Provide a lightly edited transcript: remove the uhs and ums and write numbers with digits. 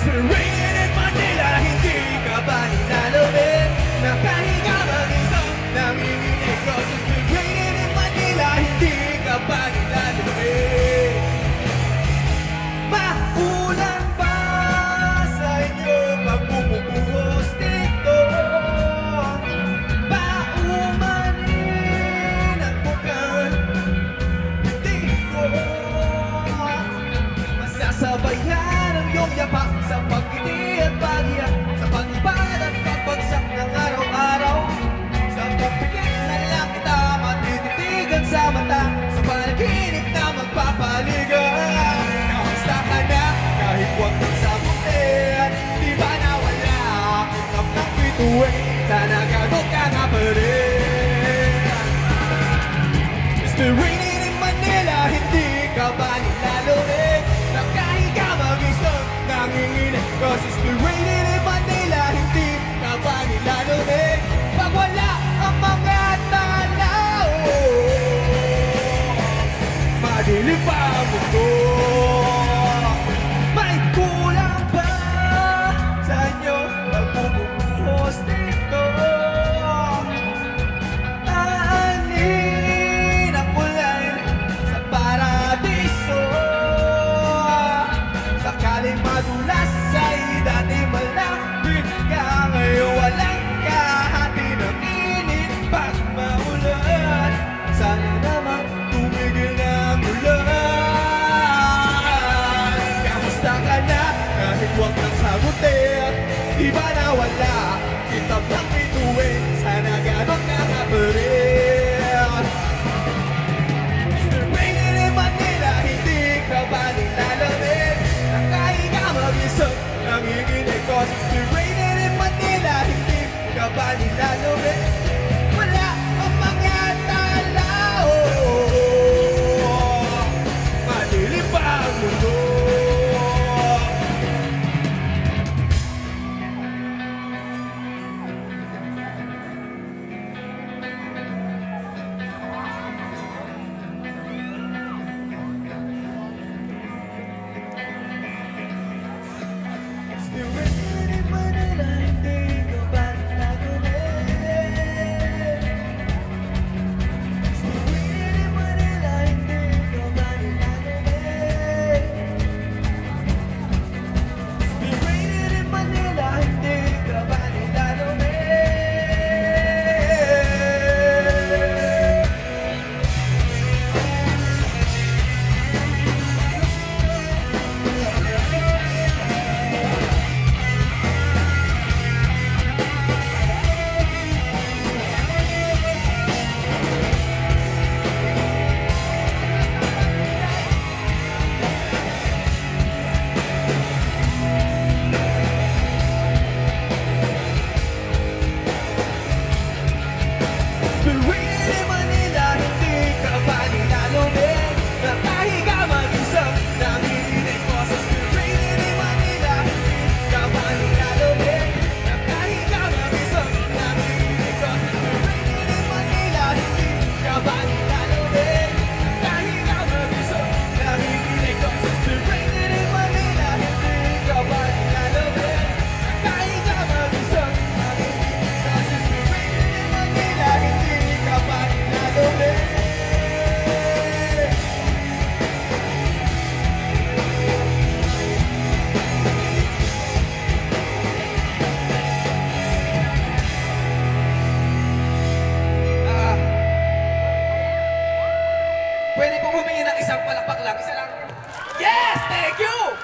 still raining in Manila, hindi ka ba nilalamig? Nakahiga mag-isa, nanginginig. Cause it's still raining in Manila, hindi ka ba nilalamig? Maulan ba sa inyo pag bumubuhos dito? Paumanin ang bukan, hindi ko masasabayan ang iyong yapa sa pagkiti at pag-iyak, sa pag-ibad at pagbagsak ng araw-araw. Sa pagpikit na lang kita matititigan sa mata, sa panaginip na magpapaligan. Kamusta ka na kahit huwag kang sagutin? Di ba nawala ang ikap ng bituin? Sana gano'n ka na pa rin. Still raining in Manila, hindi ka ba nilalamig? Nakahiga mag-isang nanginginig. Cause it's still raining in Manila, hindi ka ba nilalamig? Pag wala ang mga tanaw, madilim pa ang mundo. May kulang ba sa inyo pag bumubuhos dito? Aanin ang ulan sa paradiso. Sakaling madulas sa'y dati malapit ka, ngayon walang kahati ng init pag maulan. Sana naman tumigil ng ulan. Kamusta ka na kahit huwag kang sagutin? Di ba nawala kitab ng bituin? Sana gano'n ka nga pa rin. Still raining in Manila, hindi ka ba nilalamig? Nakahiga mag-isang nanginginig. Cause it's still raining in Manila, hindi ka ba nilalamig? Wala ang mga tanaw, madilim pa ang mundo. Still raining in Manila, hindi ka ba nilalamig? Still raining in Manila, hindi ka ba nilalamig? Still raining in Manila, hindi ka ba nilalamig? Still raining in Manila, hindi ka ba nilalamig? Nakahiga mag-isang nanginginig. Cause it's still raining in Manila, hindi ka ba nilalamig? Nakahiga mag-isang nanginginig. Cause it's still raining in Manila, hindi ka ba nilalamig? Nakahiga mag-isang nanginginig. Cause it's still raining in Manila, hindi ka ba nilalamig? Nakahiga mag-isang nanginginig. Cause it's still raining in Manila, hindi ka ba nilalamig? Pwede pong humingi ng isang palakpak lang. Isa lang. Yes! Thank you!